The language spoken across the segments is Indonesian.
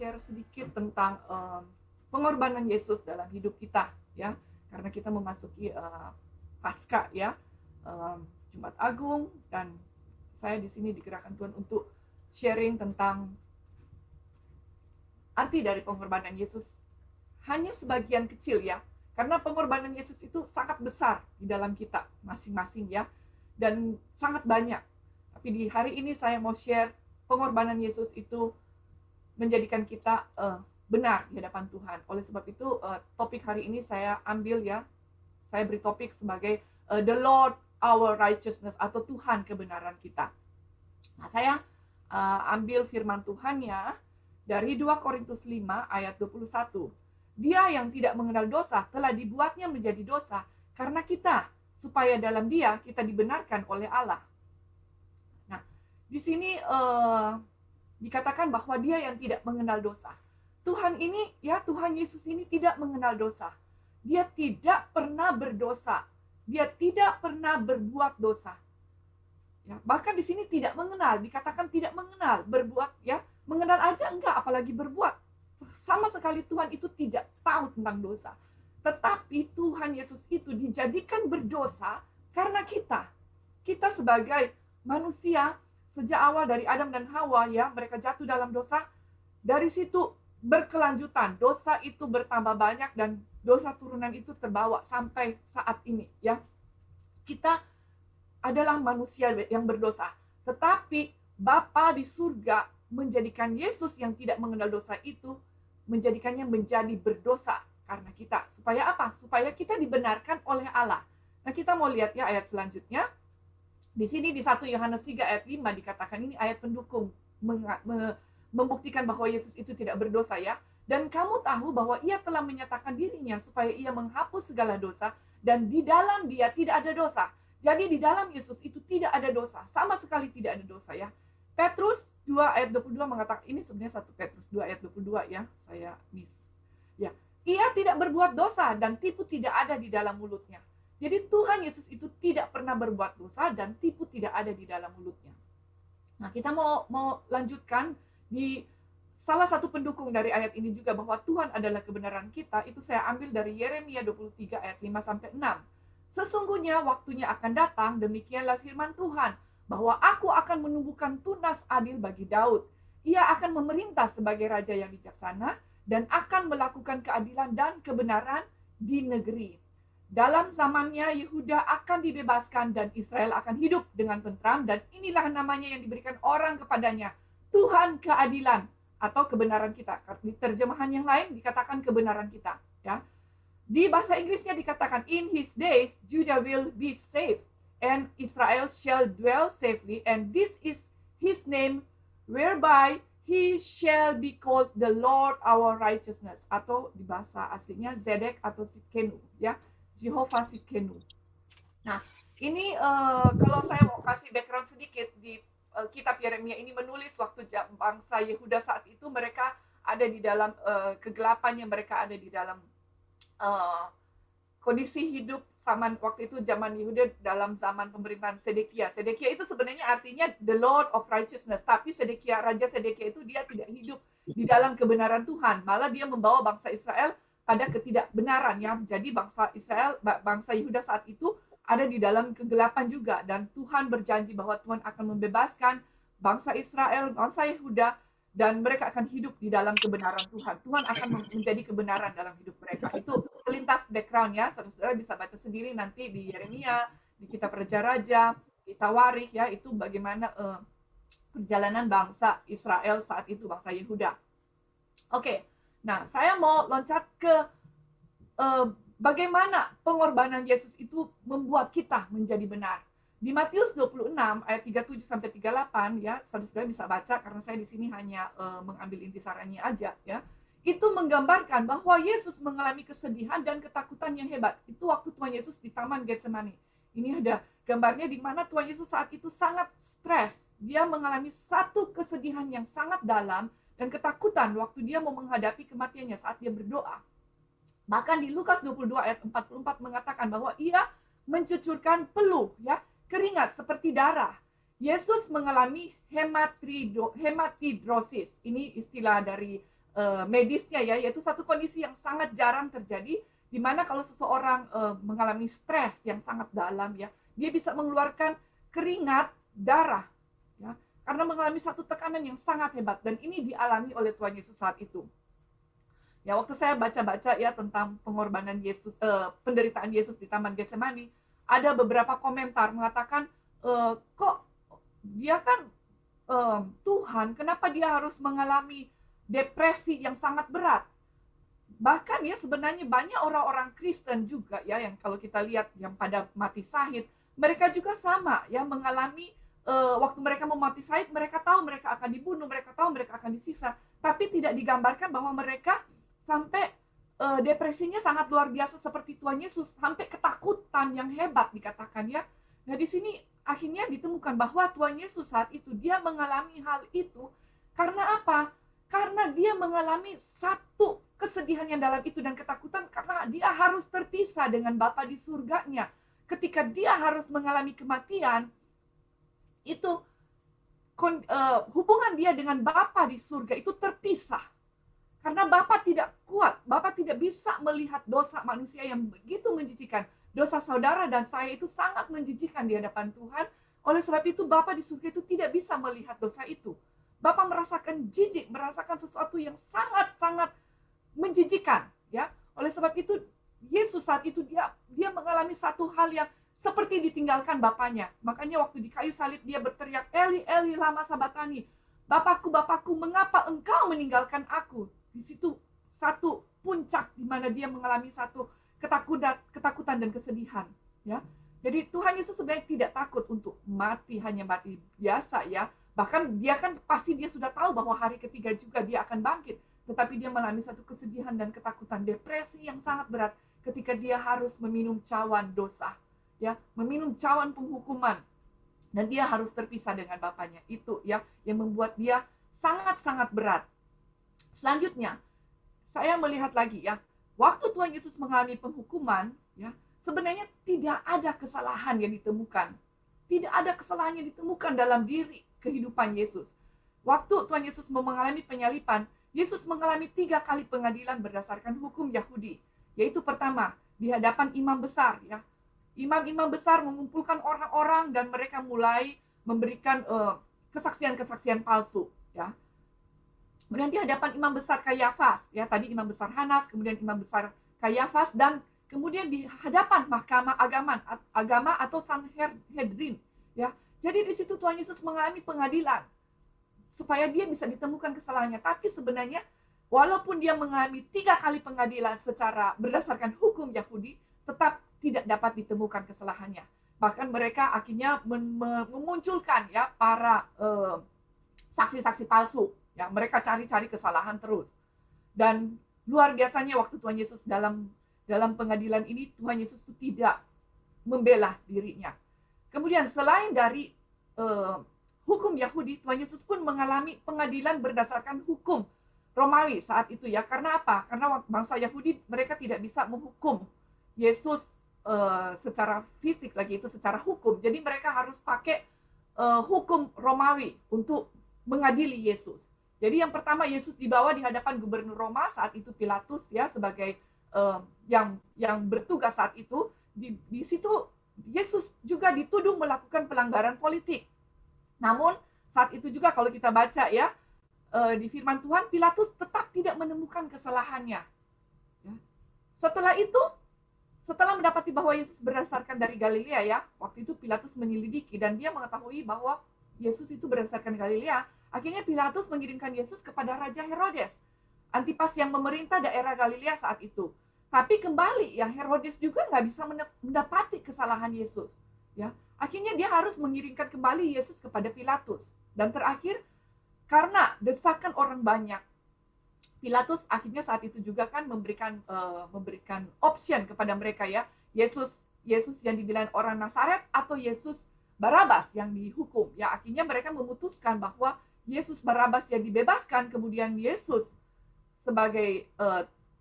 share sedikit tentang pengorbanan Yesus dalam hidup kita, ya, karena kita memasuki Paskah, ya, Jumat Agung, dan saya di sini digerakkan Tuhan untuk sharing tentang arti dari pengorbanan Yesus. Hanya sebagian kecil, ya, karena pengorbanan Yesus itu sangat besar di dalam kita masing-masing, ya, dan sangat banyak. Tapi di hari ini saya mau share pengorbanan Yesus itu menjadikan kita benar di hadapan Tuhan. Oleh sebab itu topik hari ini saya ambil, ya, saya beri topik sebagai The Lord Our Righteousness, atau Tuhan kebenaran kita. Nah, saya ambil firman Tuhannya dari 2 Korintus 5 ayat 21. Dia yang tidak mengenal dosa telah dibuatnya menjadi dosa karena kita, supaya dalam dia kita dibenarkan oleh Allah. Nah, di sini dikatakan bahwa dia yang tidak mengenal dosa. Tuhan ini, ya, Tuhan Yesus ini tidak mengenal dosa. Dia tidak pernah berdosa. Dia tidak pernah berbuat dosa. Ya, bahkan di sini tidak mengenal, dikatakan tidak mengenal, berbuat, ya, mengenal aja enggak, apalagi berbuat. Sama sekali Tuhan itu tidak tahu tentang dosa. Tetapi Tuhan Yesus itu dijadikan berdosa karena kita. Kita sebagai manusia, sejak awal dari Adam dan Hawa, ya, mereka jatuh dalam dosa. Dari situ berkelanjutan, dosa itu bertambah banyak dan dosa turunan itu terbawa sampai saat ini, ya. Kita adalah manusia yang berdosa, tetapi Bapa di surga menjadikan Yesus yang tidak mengenal dosa itu, menjadikannya menjadi berdosa karena kita. Supaya apa? Supaya kita dibenarkan oleh Allah. Nah, kita mau lihat, ya, ayat selanjutnya. Di sini di 1 Yohanes 3 ayat 5 dikatakan, ini ayat pendukung membuktikan bahwa Yesus itu tidak berdosa, ya. Dan kamu tahu bahwa ia telah menyatakan dirinya supaya ia menghapus segala dosa, dan di dalam dia tidak ada dosa. Jadi di dalam Yesus itu tidak ada dosa, sama sekali tidak ada dosa, ya. Petrus 2 ayat 22 mengatakan, ini sebenarnya 1 Petrus 2 ayat 22, ya, saya miss. Ya, ia tidak berbuat dosa dan tipu tidak ada di dalam mulutnya. Jadi Tuhan Yesus itu tidak pernah berbuat dosa dan tipu tidak ada di dalam mulutnya. Nah, kita mau lanjutkan di salah satu pendukung dari ayat ini juga, bahwa Tuhan adalah kebenaran kita. Itu saya ambil dari Yeremia 23 ayat 5 sampai 6. Sesungguhnya waktunya akan datang, demikianlah firman Tuhan, bahwa aku akan menumbuhkan tunas adil bagi Daud. Ia akan memerintah sebagai raja yang bijaksana dan akan melakukan keadilan dan kebenaran di negeri. Dalam zamannya Yehuda akan dibebaskan dan Israel akan hidup dengan tentram, dan inilah namanya yang diberikan orang kepadanya, Tuhan keadilan atau kebenaran kita. Di terjemahan yang lain dikatakan kebenaran kita, ya. Di bahasa Inggrisnya dikatakan, in his days Judah will be saved and Israel shall dwell safely, and this is his name whereby he shall be called the Lord our righteousness, atau di bahasa aslinya Zedek atau Sikenu, ya, Jehovah Sikenu. Nah, ini kalau saya mau kasih background sedikit, di kitab Yeremia ini menulis waktu bangsa Yehuda saat itu mereka ada di dalam kegelapannya, mereka ada di dalam kondisi hidup zaman waktu itu, zaman Yehuda dalam zaman pemerintahan Sedekia. Sedekia itu sebenarnya artinya the Lord of Righteousness, tapi Sedekia, Raja Sedekia itu dia tidak hidup di dalam kebenaran Tuhan, malah dia membawa bangsa Israel pada ketidakbenaran, ya. Jadi bangsa Israel, bangsa Yehuda saat itu ada di dalam kegelapan juga, dan Tuhan berjanji bahwa Tuhan akan membebaskan bangsa Israel, bangsa Yehuda, dan mereka akan hidup di dalam kebenaran Tuhan. Tuhan akan menjadi kebenaran dalam hidup mereka. Itu selintas background, ya. Saudara-saudara bisa baca sendiri nanti di Yeremia, di kitab Raja-Raja, di Tawarikh, ya, itu bagaimana perjalanan bangsa Israel saat itu, bangsa Yehuda. Oke. Nah, saya mau loncat ke bagaimana pengorbanan Yesus itu membuat kita menjadi benar. Di Matius 26 ayat 37 sampai 38, ya, saudara-saudara bisa baca karena saya di sini hanya mengambil intisarannya aja, ya. Itu menggambarkan bahwa Yesus mengalami kesedihan dan ketakutan yang hebat. Itu waktu Tuhan Yesus di Taman Getsemani. Ini ada gambarnya di mana Tuhan Yesus saat itu sangat stres. Dia mengalami satu kesedihan yang sangat dalam dan ketakutan waktu dia mau menghadapi kematiannya saat dia berdoa. Bahkan di Lukas 22 ayat 44 mengatakan bahwa ia mencucurkan peluh, ya, keringat seperti darah. Yesus mengalami hematidrosis. Ini istilah dari medisnya ya, yaitu satu kondisi yang sangat jarang terjadi, di mana kalau seseorang mengalami stres yang sangat dalam ya, dia bisa mengeluarkan keringat darah ya, karena mengalami satu tekanan yang sangat hebat, dan ini dialami oleh Tuhan Yesus saat itu. Ya, waktu saya baca-baca ya tentang pengorbanan Yesus, penderitaan Yesus di Taman Getsemani, ada beberapa komentar mengatakan, kok dia kan Tuhan, kenapa dia harus mengalami depresi yang sangat berat? Bahkan ya sebenarnya banyak orang-orang Kristen juga ya, yang kalau kita lihat yang pada mati syahid, mereka juga sama ya mengalami waktu mereka mau mati syahid, mereka tahu mereka akan dibunuh, mereka tahu mereka akan disiksa, tapi tidak digambarkan bahwa mereka sampai depresinya sangat luar biasa seperti Tuhan Yesus, sampai ketakutan yang hebat dikatakan ya. Nah di sini akhirnya ditemukan bahwa Tuhan Yesus saat itu dia mengalami hal itu karena apa? Karena dia mengalami satu kesedihan yang dalam itu dan ketakutan karena dia harus terpisah dengan Bapa di surganya. Ketika dia harus mengalami kematian, itu hubungan dia dengan Bapa di surga itu terpisah. Karena Bapa tidak kuat, Bapa tidak bisa melihat dosa manusia yang begitu menjijikan. Dosa saudara dan saya itu sangat menjijikan di hadapan Tuhan. Oleh sebab itu Bapa di surga itu tidak bisa melihat dosa itu. Bapa merasakan jijik, merasakan sesuatu yang sangat-sangat menjijikan, ya. Oleh sebab itu Yesus saat itu dia mengalami satu hal yang seperti ditinggalkan Bapaknya. Makanya waktu di kayu salib dia berteriak, Eli, Eli, lama sabatani. Bapakku, Bapakku, mengapa engkau meninggalkan aku? Di situ satu puncak di mana dia mengalami satu ketakutan dan kesedihan, ya. Jadi Tuhan Yesus sebenarnya tidak takut untuk mati, hanya mati biasa ya. Bahkan dia kan pasti dia sudah tahu bahwa hari ketiga juga dia akan bangkit. Tetapi dia mengalami satu kesedihan dan ketakutan, depresi yang sangat berat ketika dia harus meminum cawan dosa, ya, meminum cawan penghukuman, dan dia harus terpisah dengan Bapaknya. Itu ya yang membuat dia sangat-sangat berat. Selanjutnya, saya melihat lagi ya, waktu Tuhan Yesus mengalami penghukuman, ya, sebenarnya tidak ada kesalahan yang ditemukan. Tidak ada kesalahan yang ditemukan dalam diri kehidupan Yesus. Waktu Tuhan Yesus mengalami penyalipan, Yesus mengalami 3 kali pengadilan berdasarkan hukum Yahudi. Yaitu pertama, di hadapan imam besar. Ya. Imam-imam besar mengumpulkan orang-orang dan mereka mulai memberikan kesaksian-kesaksian palsu. Ya. Kemudian di hadapan imam besar Kayafas, ya tadi imam besar Hanas, kemudian imam besar Kayafas, dan kemudian di hadapan mahkamah agama atau Sanhedrin, ya. Jadi di situ Tuhan Yesus mengalami pengadilan supaya dia bisa ditemukan kesalahannya. Tapi sebenarnya walaupun dia mengalami 3 kali pengadilan secara berdasarkan hukum Yahudi, tetap tidak dapat ditemukan kesalahannya. Bahkan mereka akhirnya memunculkan ya para saksi-saksi palsu. Ya, mereka cari-cari kesalahan terus. Dan luar biasanya waktu Tuhan Yesus dalam pengadilan ini, Tuhan Yesus itu tidak membela dirinya. Kemudian selain dari hukum Yahudi, Tuhan Yesus pun mengalami pengadilan berdasarkan hukum Romawi saat itu ya. Karena apa? Karena bangsa Yahudi mereka tidak bisa menghukum Yesus secara fisik lagi, itu secara hukum. Jadi mereka harus pakai hukum Romawi untuk mengadili Yesus. Jadi yang pertama Yesus dibawa di hadapan gubernur Roma saat itu Pilatus ya sebagai yang bertugas saat itu. Di situ Yesus juga dituduh melakukan pelanggaran politik. Namun saat itu juga kalau kita baca ya di firman Tuhan, Pilatus tetap tidak menemukan kesalahannya. Ya. Setelah itu, setelah mendapati bahwa Yesus berdasarkan dari Galilea ya, waktu itu Pilatus menyelidiki dan dia mengetahui bahwa Yesus itu berdasarkan Galilea. Akhirnya Pilatus mengirimkan Yesus kepada Raja Herodes Antipas yang memerintah daerah Galilea saat itu. Tapi kembali yang Herodes juga nggak bisa mendapati kesalahan Yesus. Ya, akhirnya dia harus mengirimkan kembali Yesus kepada Pilatus. Dan terakhir, karena desakan orang banyak, Pilatus akhirnya saat itu juga kan memberikan option kepada mereka ya, Yesus yang dibilang orang Nazaret atau Yesus Barabas yang dihukum. Ya, akhirnya mereka memutuskan bahwa Yesus Barabas yang dibebaskan, kemudian Yesus sebagai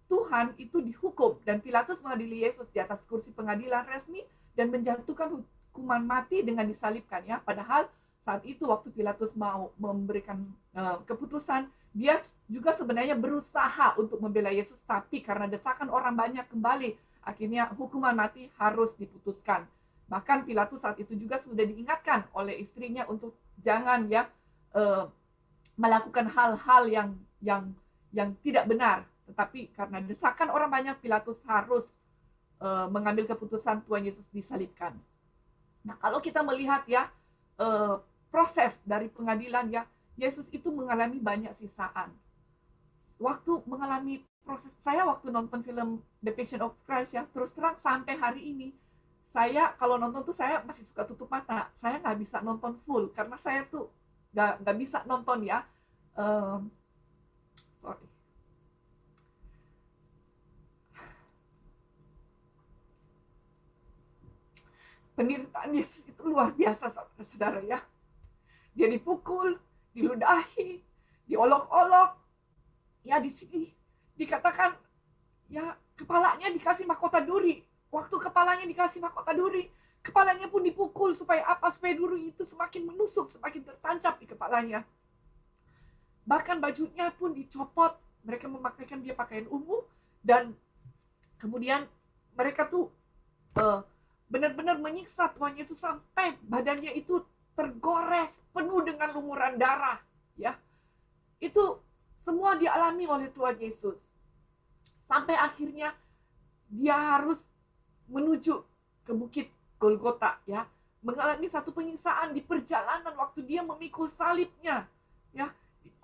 Tuhan itu dihukum, dan Pilatus mengadili Yesus di atas kursi pengadilan resmi dan menjatuhkan hukuman mati dengan disalibkan ya. Padahal saat itu waktu Pilatus mau memberikan keputusan, Dia juga sebenarnya berusaha untuk membela Yesus, tapi karena desakan orang banyak kembali, akhirnya hukuman mati harus diputuskan. Bahkan Pilatus saat itu juga sudah diingatkan oleh istrinya untuk jangan melakukan hal-hal yang tidak benar. Tetapi karena desakan orang banyak, Pilatus harus mengambil keputusan Tuhan Yesus disalibkan. Nah, kalau kita melihat ya proses dari pengadilan ya, Yesus itu mengalami banyak siksaan. Waktu mengalami proses, saya waktu nonton film The Passion of Christ ya, terus terang sampai hari ini, saya kalau nonton tuh saya masih suka tutup mata. Saya nggak bisa nonton full, karena saya tuh nggak bisa nonton ya. Sorry. Penderitaan Yesus itu luar biasa, saudara ya. Dia dipukul, diludahi, diolok-olok. Ya, di sini dikatakan ya kepalanya dikasih mahkota duri. Waktu kepalanya dikasih mahkota duri, kepalanya pun dipukul supaya apa? Supaya duri itu semakin menusuk, semakin tertancap di kepalanya. Bahkan bajunya pun dicopot. Mereka memakaikan dia pakaian ungu, dan kemudian mereka tuh benar-benar menyiksa Tuhan Yesus sampai badannya itu tergores penuh dengan lumuran darah, ya. Itu semua dialami oleh Tuhan Yesus. Sampai akhirnya dia harus menuju ke bukit Golgota, ya. Mengalami satu penyiksaan di perjalanan waktu dia memikul salibnya, ya.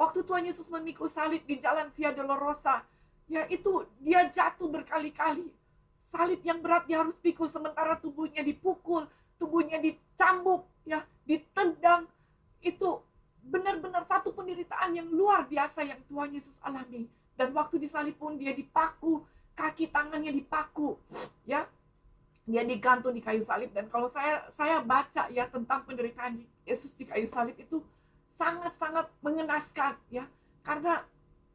Waktu Tuhan Yesus memikul salib di jalan Via Dolorosa, ya, itu dia jatuh berkali-kali. Salib yang berat dia harus pikul, sementara tubuhnya dipukul, tubuhnya dicambuk, ya, ditendang. Itu benar-benar satu penderitaan yang luar biasa yang Tuhan Yesus alami. Dan waktu disalib pun dia dipaku, kaki tangannya dipaku, ya. Dia digantung di kayu salib. Dan kalau saya baca ya tentang penderitaan Yesus di kayu salib, itu sangat-sangat mengenaskan, ya. Karena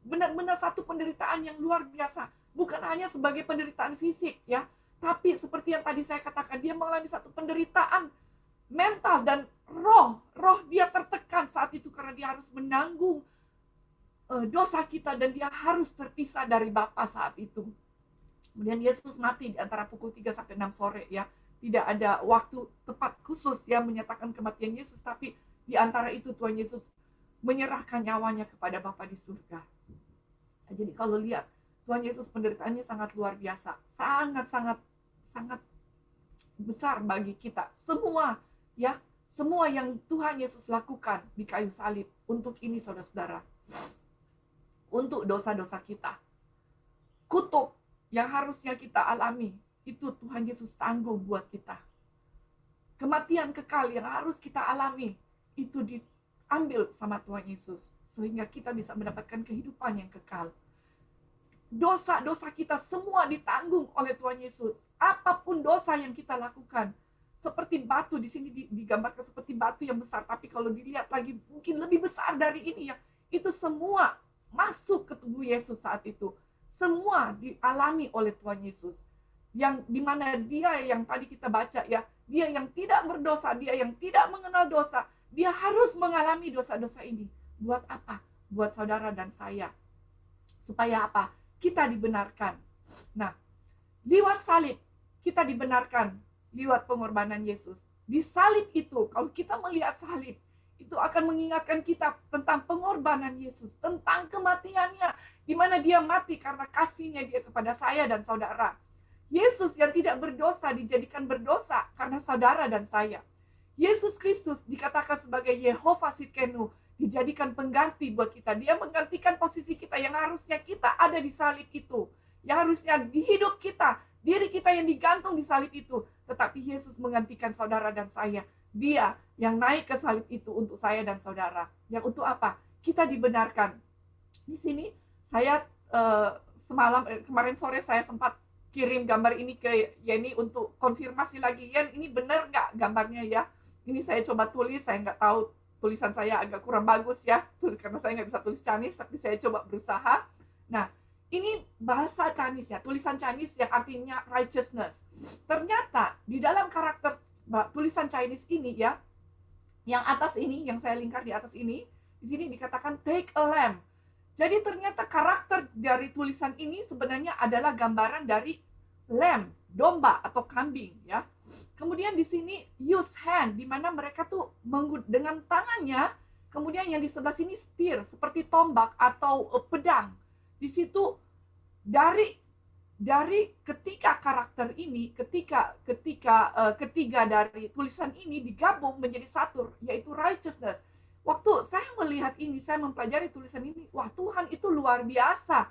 benar-benar satu penderitaan yang luar biasa. Bukan hanya sebagai penderitaan fisik, ya, tapi seperti yang tadi saya katakan, dia mengalami satu penderitaan mental dan roh dia tertekan saat itu karena dia harus menanggung dosa kita, dan dia harus terpisah dari Bapa saat itu. Kemudian Yesus mati di antara pukul 3 sampai 6 sore, ya. Tidak ada waktu tepat khusus yang menyatakan kematian Yesus, tapi di antara itu Tuhan Yesus menyerahkan nyawanya kepada Bapa di surga. Nah, jadi kalau lihat Tuhan Yesus penderitaannya sangat luar biasa, sangat besar bagi kita semua, ya. Semua yang Tuhan Yesus lakukan di kayu salib untuk ini, saudara-saudara, untuk dosa-dosa kita. Kutuk yang harusnya kita alami, itu Tuhan Yesus tanggung buat kita. Kematian kekal yang harus kita alami, itu diambil sama Tuhan Yesus, sehingga kita bisa mendapatkan kehidupan yang kekal. Dosa-dosa kita semua ditanggung oleh Tuhan Yesus. Apapun dosa yang kita lakukan, seperti batu, di sini digambarkan seperti batu yang besar, tapi kalau dilihat lagi mungkin lebih besar dari ini, ya. Itu semua masuk ke tubuh Yesus saat itu. Semua dialami oleh Tuhan Yesus. Yang dimana dia yang tadi kita baca, ya, dia yang tidak berdosa, dia yang tidak mengenal dosa, dia harus mengalami dosa-dosa ini. Buat apa? Buat saudara dan saya. Supaya apa? Kita dibenarkan. Nah, lewat salib kita dibenarkan, lewat pengorbanan Yesus. Di salib itu, kalau kita melihat salib, itu akan mengingatkan kita tentang pengorbanan Yesus, tentang kematiannya, di mana dia mati karena kasihnya dia kepada saya dan saudara. Yesus yang tidak berdosa dijadikan berdosa karena saudara dan saya. Yesus Kristus dikatakan sebagai Yehova Sidkenu, dijadikan pengganti buat kita. Dia menggantikan posisi kita yang harusnya kita ada di salib itu. Yang harusnya di hidup kita, diri kita yang digantung di salib itu. Tetapi Yesus menggantikan saudara dan saya. Dia yang naik ke salib itu untuk saya dan saudara. Yang untuk apa? Kita dibenarkan. Di sini saya kemarin sore saya sempat kirim gambar ini ke Yeni untuk konfirmasi lagi. Yen, ini benar nggak gambarnya, ya? Ini saya coba tulis, saya nggak tahu tulisan saya agak kurang bagus, ya, karena saya nggak bisa tulis Chinese, tapi saya coba berusaha. Nah, ini bahasa Chinese, ya, tulisan Chinese yang artinya righteousness. Ternyata di dalam karakter tulisan Chinese ini, ya, yang atas ini, yang saya lingkar di atas ini, di sini dikatakan take a lamb. Jadi ternyata karakter dari tulisan ini sebenarnya adalah gambaran dari lamb, domba atau kambing ya. Kemudian di sini use hand, di mana mereka tuh dengan tangannya, kemudian yang di sebelah sini spear, seperti tombak atau pedang. Di situ dari ketika karakter ini, ketiga dari tulisan ini digabung menjadi satu, yaitu righteousness. Waktu saya melihat ini, saya mempelajari tulisan ini, wah Tuhan itu luar biasa.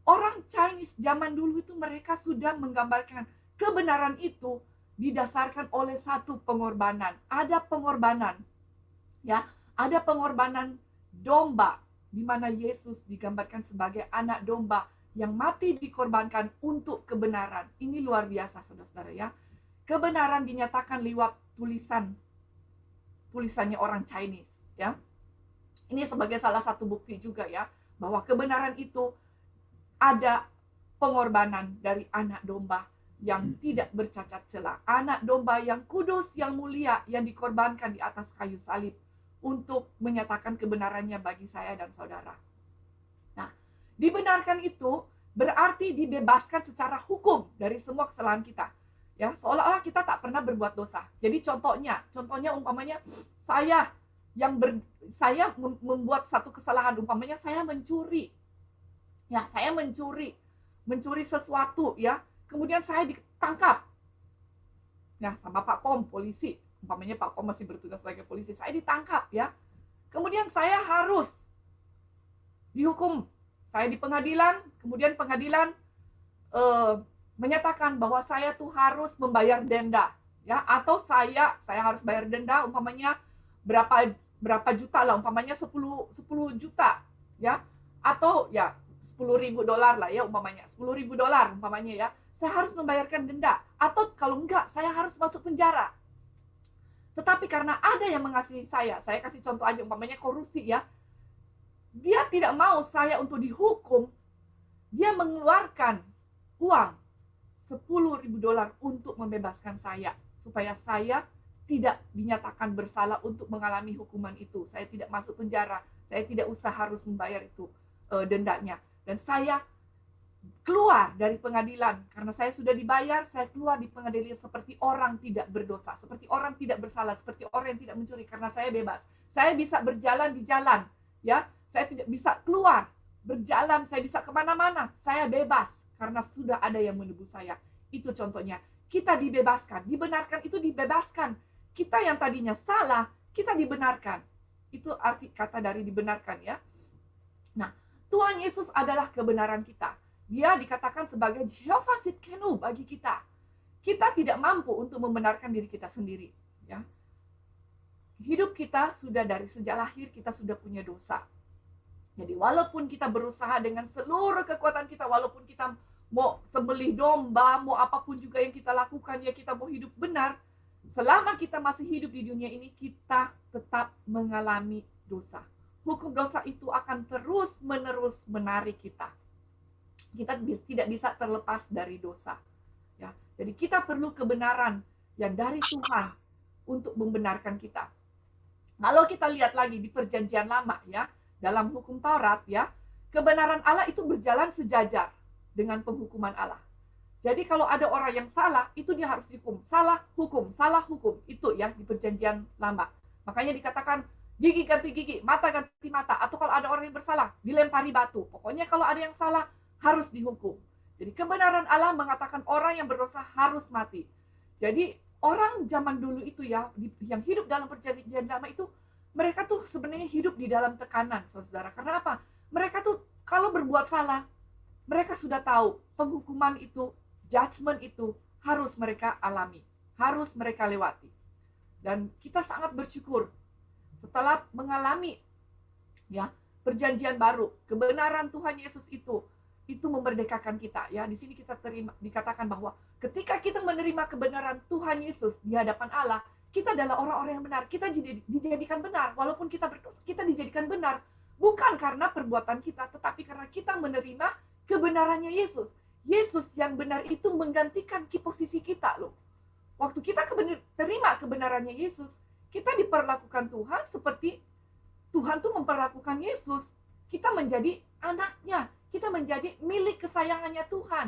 Orang Chinese zaman dulu itu mereka sudah menggambarkan kebenaran itu didasarkan oleh satu pengorbanan. Ada pengorbanan, ya, ada pengorbanan domba, di mana Yesus digambarkan sebagai anak domba yang mati dikorbankan untuk kebenaran. Ini luar biasa, saudara-saudara ya. Kebenaran dinyatakan lewat tulisannya orang Chinese, ya. Ini sebagai salah satu bukti juga ya, bahwa kebenaran itu ada pengorbanan dari anak domba yang tidak bercacat celah. Anak domba yang kudus, yang mulia, yang dikorbankan di atas kayu salib untuk menyatakan kebenarannya bagi saya dan saudara. Nah, dibenarkan itu berarti dibebaskan secara hukum dari semua kesalahan kita. Ya, seolah-olah kita tak pernah berbuat dosa. Jadi contohnya umpamanya saya membuat satu kesalahan, umpamanya saya mencuri. Ya, saya mencuri sesuatu ya. Kemudian saya ditangkap. Nah, sama Pak Kom, polisi. Umpamanya Pak Kom masih bertugas sebagai polisi. Saya ditangkap ya. Kemudian saya harus dihukum. Saya di pengadilan, kemudian pengadilan menyatakan bahwa saya tuh harus membayar denda ya, atau saya harus bayar denda umpamanya berapa juta lah, umpamanya 10 juta ya, atau ya $10.000 lah ya, umpamanya $10.000 umpamanya ya, saya harus membayarkan denda, atau kalau enggak saya harus masuk penjara. Tetapi karena ada yang mengasihi saya kasih contoh aja, umpamanya korupsi ya, dia tidak mau saya untuk dihukum, dia mengeluarkan uang $10.000 untuk membebaskan saya, supaya saya tidak dinyatakan bersalah untuk mengalami hukuman itu. Saya tidak masuk penjara, saya tidak usah harus membayar itu dendanya. Dan saya keluar dari pengadilan, karena saya sudah dibayar, saya keluar di pengadilan seperti orang tidak berdosa, seperti orang tidak bersalah, seperti orang yang tidak mencuri, karena saya bebas. Saya bisa berjalan di jalan, ya, saya tidak bisa keluar, berjalan, saya bisa kemana-mana, saya bebas, karena sudah ada yang menebus saya. Itu contohnya, kita dibebaskan, dibenarkan itu dibebaskan. Kita yang tadinya salah, kita dibenarkan. Itu arti kata dari dibenarkan ya. Nah, Tuhan Yesus adalah kebenaran kita. Dia dikatakan sebagai Jehovah Tsidkenu bagi kita. Kita tidak mampu untuk membenarkan diri kita sendiri. Ya. Hidup kita sudah dari sejak lahir, kita sudah punya dosa. Jadi walaupun kita berusaha dengan seluruh kekuatan kita, walaupun kita mau sembelih domba, mau apapun juga yang kita lakukan, ya kita mau hidup benar, selama kita masih hidup di dunia ini, kita tetap mengalami dosa. Hukum dosa itu akan terus-menerus menarik kita. Kita tidak bisa terlepas dari dosa. Ya, jadi kita perlu kebenaran yang dari Tuhan untuk membenarkan kita. Kalau kita lihat lagi di Perjanjian Lama, ya, dalam hukum Taurat, ya, kebenaran Allah itu berjalan sejajar dengan penghukuman Allah. Jadi kalau ada orang yang salah, itu dia harus dihukum. Salah hukum. Itu ya di Perjanjian Lama. Makanya dikatakan gigi ganti gigi, mata ganti mata. Atau kalau ada orang yang bersalah, dilempari batu. Pokoknya kalau ada yang salah, harus dihukum. Jadi kebenaran Allah mengatakan orang yang berdosa harus mati. Jadi orang zaman dulu itu ya, yang hidup dalam Perjanjian Lama itu, mereka tuh sebenarnya hidup di dalam tekanan, saudara. Karena apa? Mereka tuh kalau berbuat salah, mereka sudah tahu penghukuman itu, judgment itu harus mereka alami, harus mereka lewati. Dan kita sangat bersyukur setelah mengalami ya perjanjian baru, kebenaran Tuhan Yesus itu memerdekakan kita ya. Di sini kita dikatakan bahwa ketika kita menerima kebenaran Tuhan Yesus di hadapan Allah, kita adalah orang-orang yang benar. Kita dijadikan benar, walaupun kita berdosa, kita dijadikan benar bukan karena perbuatan kita, tetapi karena kita menerima kebenarannya Yesus. Yesus yang benar itu menggantikan posisi kita loh. Waktu kita terima kebenarannya Yesus, kita diperlakukan Tuhan seperti Tuhan tuh memperlakukan Yesus. kita menjadi anaknya, kita menjadi milik kesayangannya Tuhan.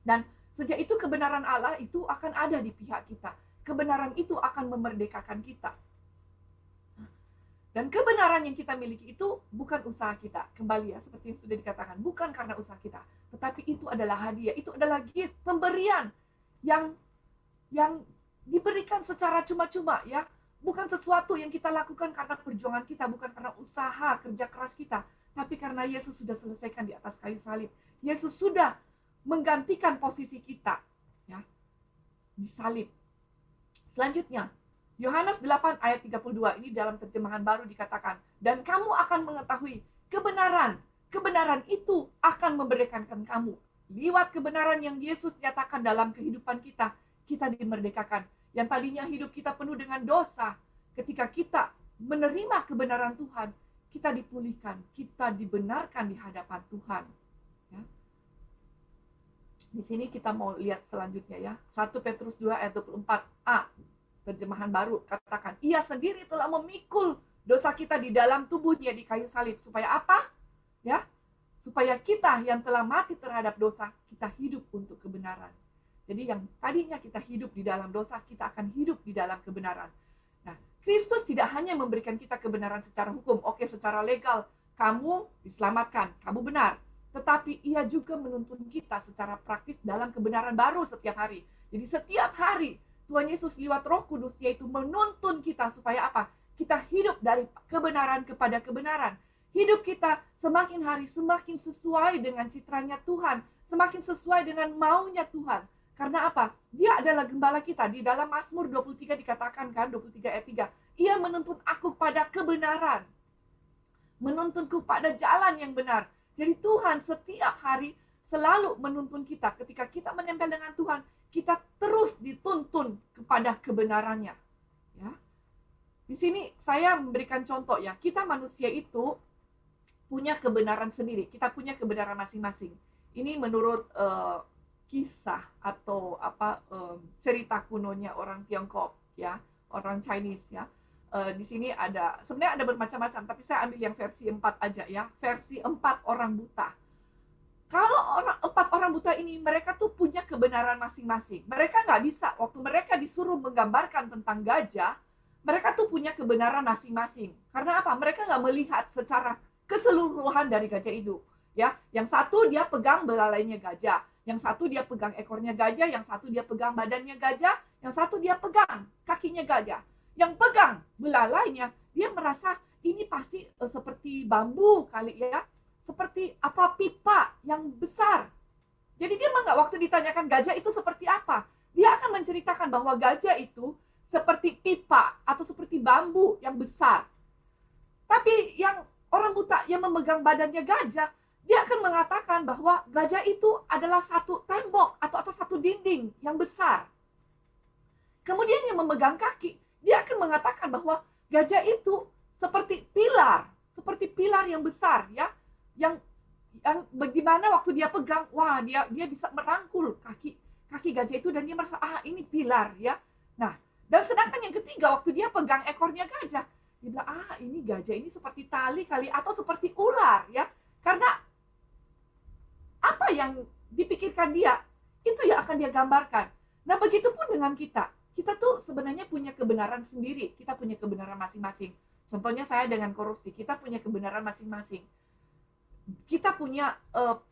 Dan sejak itu kebenaran Allah itu akan ada di pihak kita. Kebenaran itu akan memerdekakan kita. Dan kebenaran yang kita miliki itu bukan usaha kita. Kembali ya, seperti yang sudah dikatakan, bukan karena usaha kita, tetapi itu adalah hadiah, itu adalah gift, pemberian yang diberikan secara cuma-cuma ya. Bukan sesuatu yang kita lakukan karena perjuangan kita, bukan karena usaha kerja keras kita, tapi karena Yesus sudah selesaikan di atas kayu salib. Yesus sudah menggantikan posisi kita ya di salib. Selanjutnya, Yohanes 8 ayat 32 ini dalam terjemahan baru dikatakan, dan kamu akan mengetahui kebenaran. Kebenaran itu akan memerdekakan kamu. Lewat kebenaran yang Yesus nyatakan dalam kehidupan kita, kita dimerdekakan. Yang tadinya hidup kita penuh dengan dosa, ketika kita menerima kebenaran Tuhan, kita dipulihkan, kita dibenarkan di hadapan Tuhan. Ya. Di sini kita mau lihat selanjutnya ya. 1 Petrus 2 ayat 24a. Terjemahan baru katakan, ia sendiri telah memikul dosa kita di dalam tubuhnya di kayu salib. Supaya apa? Ya, supaya kita yang telah mati terhadap dosa, kita hidup untuk kebenaran. Jadi yang tadinya kita hidup di dalam dosa, kita akan hidup di dalam kebenaran. Nah, Kristus tidak hanya memberikan kita kebenaran secara hukum. Oke, secara legal, kamu diselamatkan, kamu benar. Tetapi ia juga menuntun kita secara praktis dalam kebenaran baru setiap hari. Jadi setiap hari, Tuhan Yesus lewat Roh Kudus yaitu menuntun kita supaya apa? Kita hidup dari kebenaran kepada kebenaran. Hidup kita semakin hari semakin sesuai dengan citranya Tuhan, semakin sesuai dengan maunya Tuhan. Karena apa? Dia adalah gembala kita. Di dalam Mazmur 23 dikatakan kan, 23 ayat 3, ia menuntun aku pada kebenaran. Menuntunku pada jalan yang benar. Jadi Tuhan setiap hari selalu menuntun kita. Ketika kita menempel dengan Tuhan, kita terus dituntun kepada kebenarannya. Ya. Di sini saya memberikan contoh ya, kita manusia itu punya kebenaran sendiri, kita punya kebenaran masing-masing. Ini menurut kisah atau cerita kunonya orang Tiongkok ya, orang Chinese ya. Di sini ada, sebenarnya ada bermacam-macam, tapi saya ambil yang versi 4 aja ya, versi 4 orang buta. Kalau 4 orang buta ini, mereka tuh punya kebenaran masing-masing. Mereka nggak bisa, waktu mereka disuruh menggambarkan tentang gajah, mereka tuh punya kebenaran masing-masing. Karena apa? Mereka nggak melihat secara keseluruhan dari gajah itu. Ya, yang satu dia pegang belalainya gajah, yang satu dia pegang ekornya gajah, yang satu dia pegang badannya gajah, yang satu dia pegang kakinya gajah. Yang pegang belalainya, dia merasa ini pasti seperti bambu kali ya, seperti apa pipa yang besar. Jadi dia nggak, waktu ditanyakan gajah itu seperti apa, dia akan menceritakan bahwa gajah itu seperti pipa atau seperti bambu yang besar. Tapi yang orang buta yang memegang badannya gajah, dia akan mengatakan bahwa gajah itu adalah satu tembok atau satu dinding yang besar. Kemudian yang memegang kaki, dia akan mengatakan bahwa gajah itu seperti pilar yang besar ya, yang bagaimana waktu dia pegang, wah dia bisa merangkul kaki gajah itu dan dia merasa ini pilar ya. Nah, dan sedangkan yang ketiga waktu dia pegang ekornya gajah, dia bilang ini gajah ini seperti tali kali atau seperti ular ya. Karena apa yang dipikirkan dia, itu yang akan dia gambarkan. Nah, begitupun dengan kita. Kita tuh sebenarnya punya kebenaran sendiri. Kita punya kebenaran masing-masing. Contohnya saya dengan korupsi, kita punya kebenaran masing-masing. Kita punya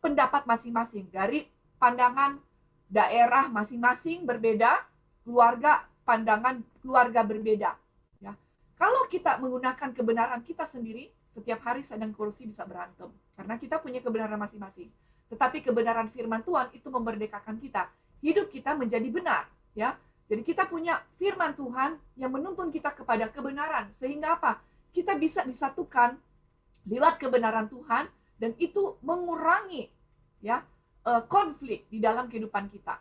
pendapat masing-masing. Dari pandangan daerah masing-masing berbeda, pandangan keluarga berbeda. Ya. Kalau kita menggunakan kebenaran kita sendiri, setiap hari saya dan korupsi bisa berantem. Karena kita punya kebenaran masing-masing. Tetapi kebenaran firman Tuhan itu memerdekakan kita. Hidup kita menjadi benar. Ya. Jadi kita punya firman Tuhan yang menuntun kita kepada kebenaran. Sehingga apa? Kita bisa disatukan lewat kebenaran Tuhan. Dan itu mengurangi ya konflik di dalam kehidupan kita.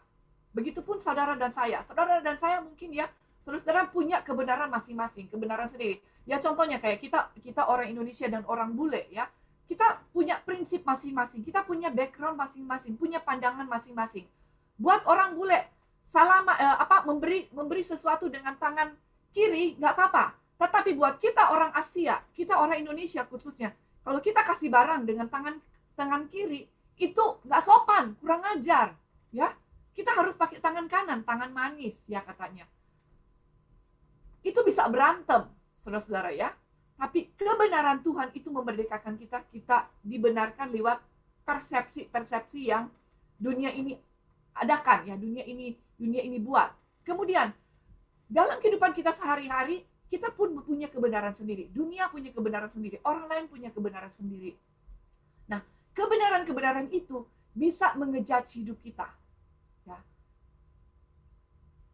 Begitupun saudara dan saya. Saudara dan saya mungkin ya, saudara punya kebenaran masing-masing. Kebenaran sendiri. Ya contohnya kayak kita orang Indonesia dan orang bule ya. Kita punya prinsip masing-masing. Kita punya background masing-masing. Punya pandangan masing-masing. Buat orang bule, memberi sesuatu dengan tangan kiri nggak apa-apa. Tetapi buat kita orang Asia, kita orang Indonesia khususnya, Kalau kita kasih barang dengan tangan kiri, itu nggak sopan, kurang ajar, ya. Kita harus pakai tangan kanan, tangan manis, ya katanya. Itu bisa berantem, saudara-saudara ya. Tapi kebenaran Tuhan itu memerdekakan kita. Kita dibenarkan lewat persepsi-persepsi yang dunia ini adakan, ya, dunia ini buat. Kemudian dalam kehidupan kita sehari-hari, kita pun punya kebenaran sendiri. Dunia punya kebenaran sendiri. Orang lain punya kebenaran sendiri. Nah, kebenaran-kebenaran itu bisa mengejudge hidup kita. Ya.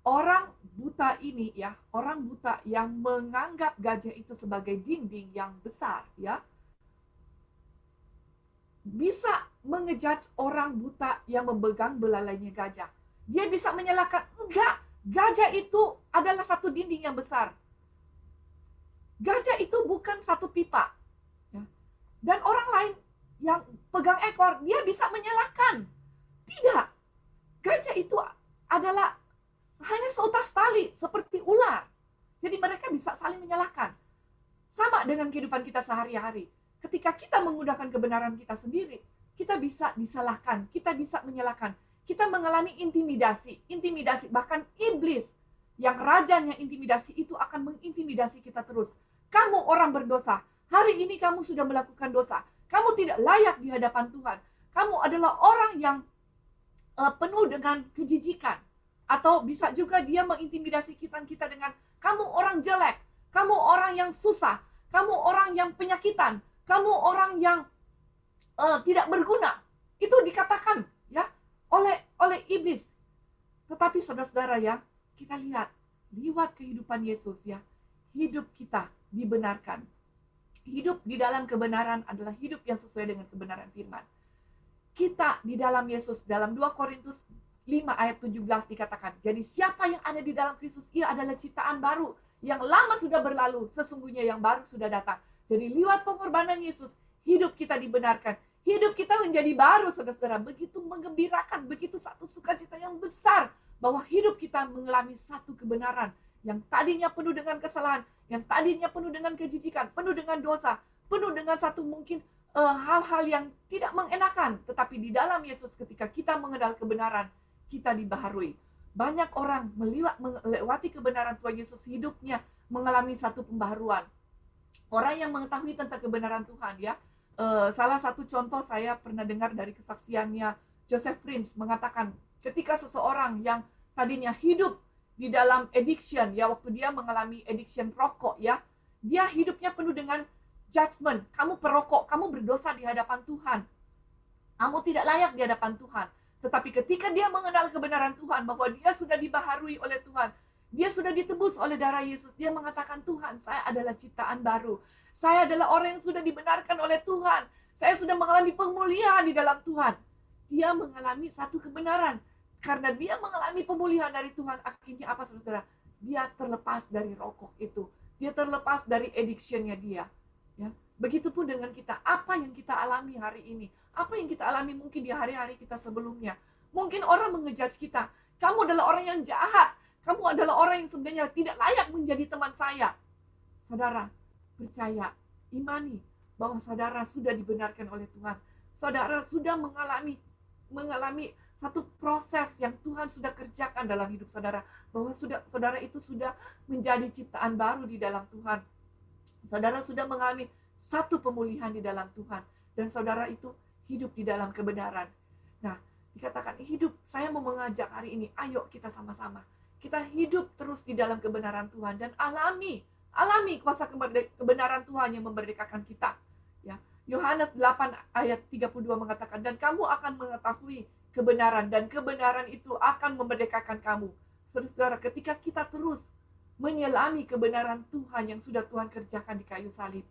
Orang buta ini, ya, orang buta yang menganggap gajah itu sebagai dinding yang besar, ya, bisa mengejudge orang buta yang memegang belalainya gajah. Dia bisa menyalahkan, enggak, gajah itu adalah satu dinding yang besar. Gajah itu bukan satu pipa. Ya. Dan orang lain yang pegang ekor, dia bisa menyalahkan. Tidak. Gajah itu adalah hanya seutas tali, seperti ular. Jadi mereka bisa saling menyalahkan. Sama dengan kehidupan kita sehari-hari. Ketika kita menggunakan kebenaran kita sendiri, kita bisa disalahkan, kita bisa menyalahkan. Kita mengalami intimidasi, bahkan iblis yang rajanya intimidasi itu akan mengintimidasi kita terus. Kamu orang berdosa, hari ini kamu sudah melakukan dosa, kamu tidak layak di hadapan Tuhan, kamu adalah orang yang penuh dengan kejijikan. Atau bisa juga dia mengintimidasi kita dengan, kamu orang jelek, kamu orang yang susah, kamu orang yang penyakitan, kamu orang yang tidak berguna. Itu dikatakan, ya, oleh iblis. Tetapi saudara-saudara, ya, kita lihat lewat kehidupan Yesus, ya, hidup kita dibenarkan. Hidup di dalam kebenaran adalah hidup yang sesuai dengan kebenaran firman. Kita di dalam Yesus, dalam 2 Korintus 5 ayat 17 dikatakan, jadi siapa yang ada di dalam Kristus, ia adalah ciptaan baru. Yang lama sudah berlalu, sesungguhnya yang baru sudah datang. Jadi lewat pengorbanan Yesus, hidup kita dibenarkan. Hidup kita menjadi baru, saudara-saudara. Begitu menggembirakan, begitu satu sukacita yang besar, bahwa hidup kita mengalami satu kebenaran. Yang tadinya penuh dengan kesalahan, yang tadinya penuh dengan kejijikan, penuh dengan dosa, penuh dengan satu mungkin hal-hal yang tidak mengenakan. Tetapi di dalam Yesus, ketika kita mengenal kebenaran, kita dibaharui. Banyak orang melewati kebenaran Tuhan Yesus, hidupnya mengalami satu pembaharuan. Orang yang mengetahui tentang kebenaran Tuhan, ya, salah satu contoh saya pernah dengar dari kesaksiannya Joseph Prince mengatakan, ketika seseorang yang tadinya hidup di dalam addiction, ya, waktu dia mengalami addiction rokok, ya, dia hidupnya penuh dengan judgment. Kamu perokok, kamu berdosa di hadapan Tuhan, kamu tidak layak di hadapan Tuhan. Tetapi ketika dia mengenal kebenaran Tuhan, bahwa dia sudah dibaharui oleh Tuhan, dia sudah ditebus oleh darah Yesus, dia mengatakan, Tuhan, saya adalah ciptaan baru, saya adalah orang yang sudah dibenarkan oleh Tuhan, saya sudah mengalami pemulihan di dalam Tuhan. Dia mengalami satu kebenaran. Karena dia mengalami pemulihan dari Tuhan, akhirnya apa, saudara? Dia terlepas dari rokok itu. Dia terlepas dari addiction-nya dia. Ya. Begitupun dengan kita. Apa yang kita alami hari ini? Apa yang kita alami mungkin di hari-hari kita sebelumnya? Mungkin orang mengejudge kita. Kamu adalah orang yang jahat. Kamu adalah orang yang sebenarnya tidak layak menjadi teman saya. Saudara, percaya, imani bahwa saudara sudah dibenarkan oleh Tuhan. Saudara sudah mengalami satu proses yang Tuhan sudah kerjakan dalam hidup saudara, bahwa saudara itu sudah menjadi ciptaan baru di dalam Tuhan. Saudara sudah mengalami satu pemulihan di dalam Tuhan, dan saudara itu hidup di dalam kebenaran. Nah, dikatakan hidup, saya mau mengajak hari ini, ayo kita sama-sama, kita hidup terus di dalam kebenaran Tuhan, dan alami kuasa kebenaran Tuhan yang memerdekakan kita. Ya, Yohanes 8 ayat 32 mengatakan, dan kamu akan mengetahui kebenaran, dan kebenaran itu akan memerdekakan kamu. Saudara, ketika kita terus menyelami kebenaran Tuhan yang sudah Tuhan kerjakan di kayu salib,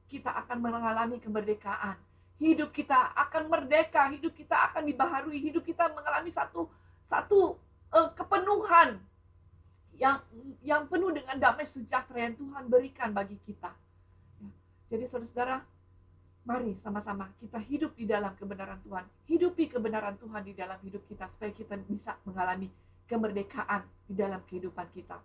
kita akan mengalami kemerdekaan. Hidup kita akan merdeka, hidup kita akan dibaharui, hidup kita mengalami satu kepenuhan yang penuh dengan damai sejahtera yang Tuhan berikan bagi kita. Jadi saudara, mari sama-sama kita hidup di dalam kebenaran Tuhan. Hidupi kebenaran Tuhan di dalam hidup kita, supaya kita bisa mengalami kemerdekaan di dalam kehidupan kita.